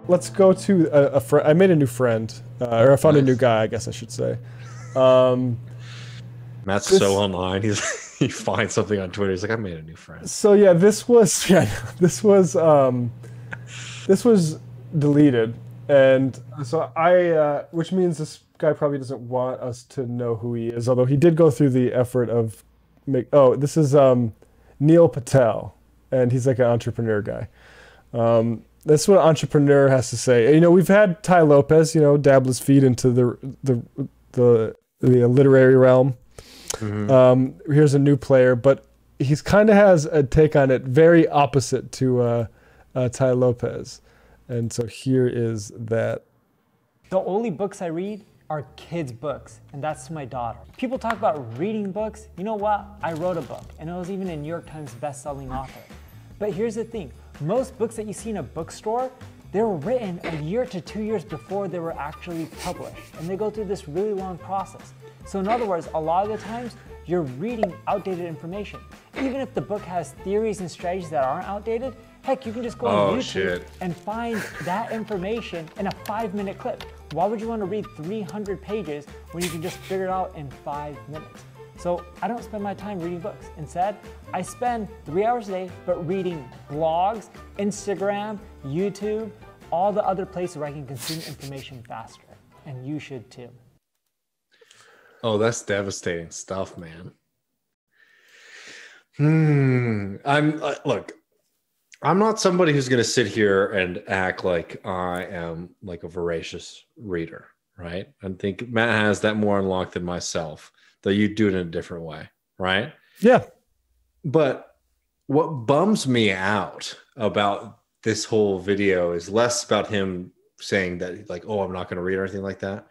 Let's go to a friend. I made a new friend, or I found a new guy, I guess I should say. Matt's so online. He finds something on Twitter. He's like, I made a new friend. So yeah, this was deleted, and so which means this guy probably doesn't want us to know who he is. Although he did go through the effort of this is Neil Patel, and he's like an entrepreneur guy. That's what Entrepreneur has to say. You know, we've had Tai Lopez, dab his feet into the literary realm. Mm-hmm. Here's a new player, but he's kind of has a take on it very opposite to Tai Lopez. And so here is that. The only books I read are kids' books, and that's to my daughter. People talk about reading books. You know what? I wrote a book, and it was even a New York Times best-selling author. But here's the thing. Most books that you see in a bookstore, they were written a year to 2 years before they were actually published. And they go through this really long process. So in other words, a lot of the times, you're reading outdated information. Even if the book has theories and strategies that aren't outdated, heck, you can just go on YouTube and find that information in a 5-minute clip. Why would you want to read 300 pages when you can just figure it out in 5 minutes? So I don't spend my time reading books. Instead, I spend 3 hours a day, but reading blogs, Instagram, YouTube, all the other places where I can consume information faster. And you should too. Oh, that's devastating stuff, man. Look, I'm not somebody who's going to sit here and act like I am like a voracious reader, right? I think Matt has that more unlocked than myself, though you do it in a different way, right? Yeah. But what bums me out about this whole video is less about him saying that, like, oh, I'm not going to read or anything like that,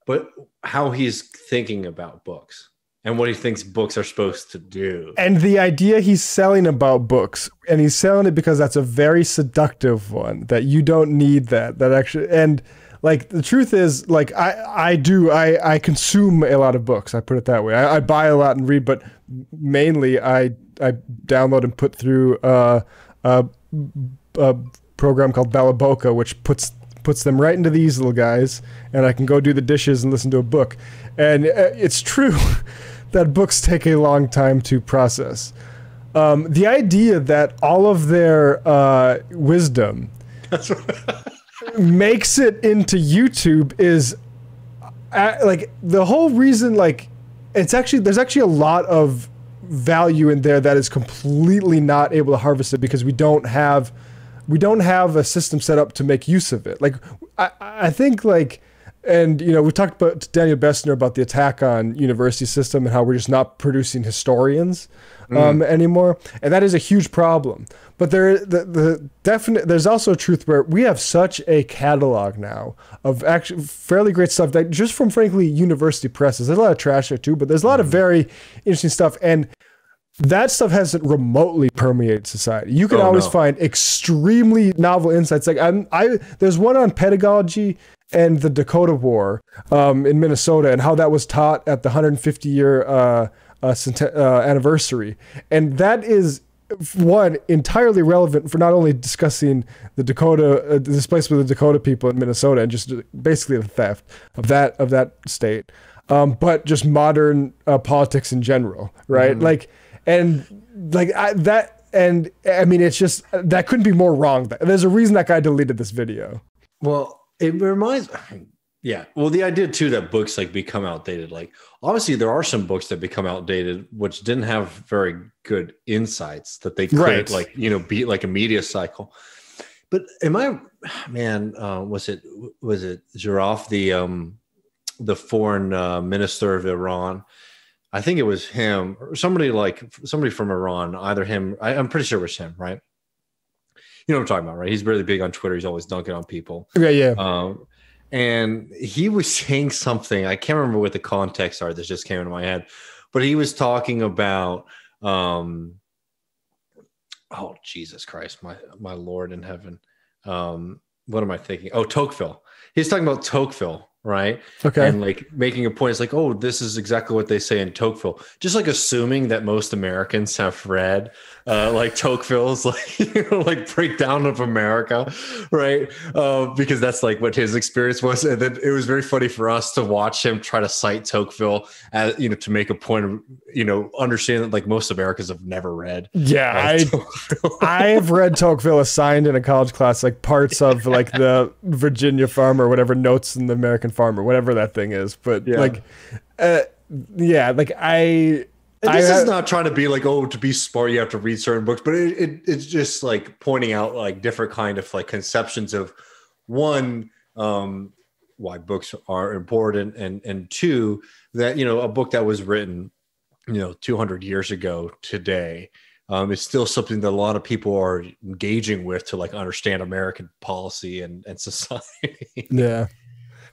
but how he's thinking about books and what he thinks books are supposed to do. And the idea he's selling about books, and he's selling it because that's a very seductive one, that you don't need that actually. And like, the truth is, like, I consume a lot of books. I put it that way. I buy a lot and read, but mainly I download and put through a program called Balaboka, which puts them right into these little guys, and I can go do the dishes and listen to a book. And it's true that books take a long time to process. The idea that all of their wisdom makes it into YouTube is like the whole reason. Like, there's actually a lot of value in there that is completely not able to harvest it because we don't have a system set up to make use of it. Like, I think, like, and we talked about Daniel Bessner about the attack on university system and how we're just not producing historians anymore, and that is a huge problem. But there's also a truth where we have such a catalog now of actually fairly great stuff that just from, frankly, university presses. There's a lot of trash there too, but there's a lot of very interesting stuff, and that stuff hasn't remotely permeated society. You can always find extremely novel insights. Like, there's one on pedagogy and the Dakota War in Minnesota, and how that was taught at the 150-year anniversary. And that is, one, entirely relevant for not only discussing the displacement of the Dakota people in Minnesota and just basically the theft of that state, but just modern politics in general, right? I mean, it's just, that couldn't be more wrong. There's a reason that guy deleted this video. Well, it reminds, yeah. Well, the idea too that books like become outdated. Like, obviously, there are some books that become outdated which didn't have very good insights that they create, like, be like a media cycle. But was it Zarif, the foreign minister of Iran? I think it was him, or somebody from Iran. Either him, I'm pretty sure it was him, right? You know what I'm talking about, right? He's really big on Twitter. He's always dunking on people. Yeah. And he was saying something. I can't remember what the context are. This just came into my head. But he was talking about, oh, Jesus Christ, my Lord in heaven. What am I thinking? Oh, Tocqueville. He's talking about Tocqueville, right? Okay. And like making a point. It's like, oh, this is exactly what they say in Tocqueville. Just like assuming that most Americans have read like Tocqueville's like breakdown of America, right? Because that's like what his experience was, and then it was very funny for us to watch him try to cite Tocqueville as to make a point of understand that like most Americans have never read. Yeah, I have read Tocqueville assigned in a college class, like parts of like the Virginia Farmer or whatever, Notes in the American Farmer, whatever that thing is, but like And this is not trying to be like, oh, to be smart, you have to read certain books, but it's just like pointing out like different kind of like conceptions of one, why books are important, and two, that, a book that was written, 200 years ago today, is still something that a lot of people are engaging with to like understand American policy and society. Yeah,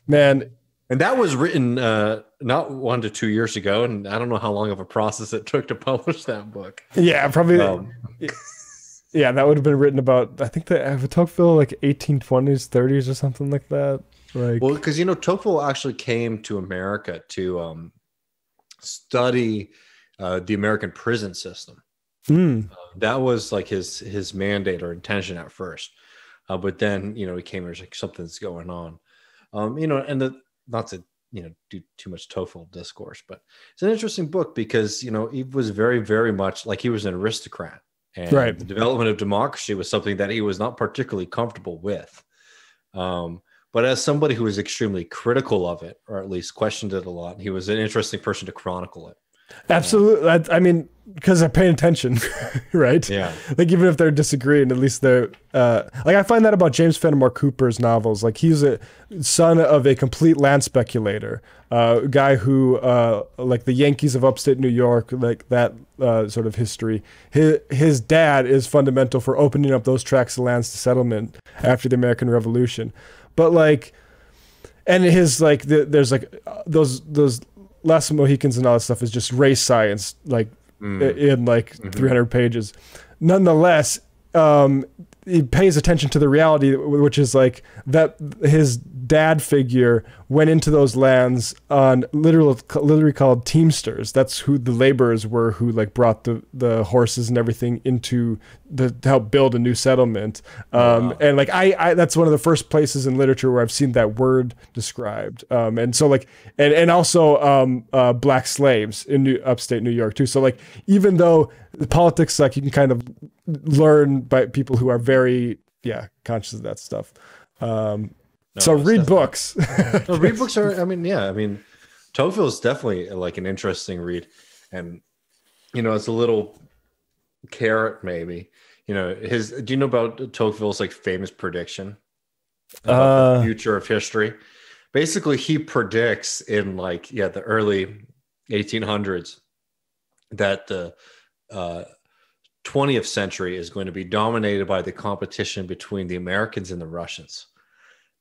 man. And that was written not 1 to 2 years ago, and I don't know how long of a process it took to publish that book. Yeah, probably. Yeah, that would have been written about, I think, the Tocqueville like 1820s, 30s, or something like that. Like, well, because Tocqueville actually came to America to study the American prison system. That was like his mandate or intention at first, but then he came, there's like something's going on, and not to do too much Tocqueville discourse, but it's an interesting book because he was very, very much like he was an aristocrat, and the development of democracy was something that he was not particularly comfortable with. But as somebody who was extremely critical of it, or at least questioned it a lot, he was an interesting person to chronicle it. Absolutely. I mean, because they're paying attention, right? Yeah. Like, even if they're disagreeing, at least they're like, I find that about James Fenimore Cooper's novels. Like, he's a son of a complete land speculator, guy who like the Yankees of upstate New York, like that sort of history. His dad is fundamental for opening up those tracts of lands to settlement after the American Revolution. But like, and his like there's like those Last Mohicans and all that stuff is just race science, like in like 300 pages. Nonetheless, he pays attention to the reality, which is like that his dad figure went into those lands on literally called teamsters. That's who the laborers were, who like brought the horses and everything into to help build a new settlement. And like I that's one of the first places in literature where I've seen that word described. And so like and also black slaves in upstate New York too. So like, even though the politics, like, you can kind of learn by people who are very conscious of that stuff. So read books. No, read books are, I mean, Tocqueville is definitely like an interesting read, and it's a little carrot maybe. Do you know about Tocqueville's like famous prediction about the future of history? Basically, he predicts in like the early 1800s that the 20th century is going to be dominated by the competition between the Americans and the Russians.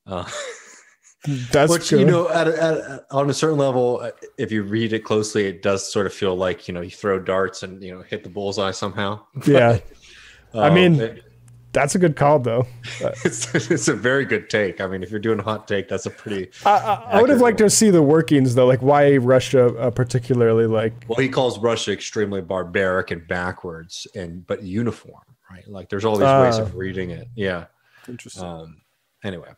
That's which good. On a certain level, if you read it closely, it does sort of feel like you throw darts and hit the bullseye somehow. Yeah, I mean, that's a good call though. It's a very good take. I mean, if you're doing a hot take, that's a pretty. I would have liked to see the workings though, like why Russia particularly like. Well, he calls Russia extremely barbaric and backwards, but uniform, right? Like there's all these ways of reading it. Yeah, interesting. Anyway.